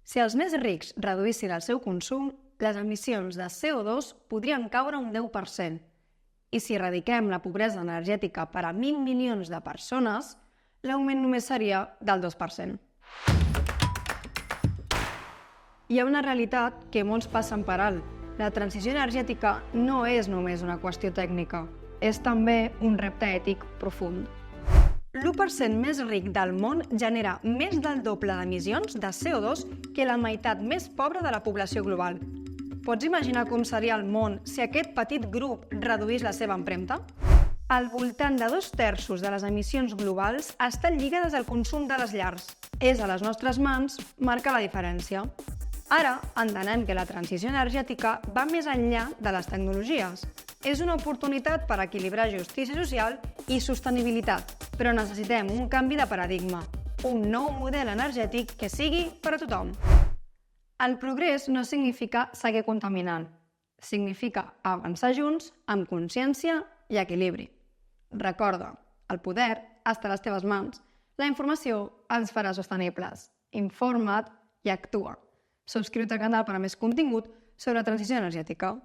Si els més rics reduïssin el seu consum, les emissions de CO2 podrien caure un 10%. I si erradiquem la pobresa energètica per a 1.000 milions de persones, l'augment només seria del 2%. Hi ha una realitat que molts passen per alt. La transició energètica no és només una qüestió tècnica, és també un repte ètic profund. L'1% més ric del món genera més del doble d'emissions de CO2 que la meitat més pobra de la població global. Pots imaginar com seria el món si aquest petit grup reduís la seva empremta? Al voltant de 2/3 de les emissions globals estan lligades al consum de les llars. És a les nostres mans marcar la diferència. Ara entenem que la transició energètica va més enllà de les tecnologies. És una oportunitat per equilibrar justícia social i sostenibilitat, però necessitem un canvi de paradigma, un nou model energètic que sigui per a tothom. El progrés no significa seguir contaminant, significa avançar junts amb consciència i equilibri. Recorda, el poder està a les teves mans. La informació ens farà sostenibles. Informa't i actua. Subscriu-te al canal per a més contingut sobre transició energètica.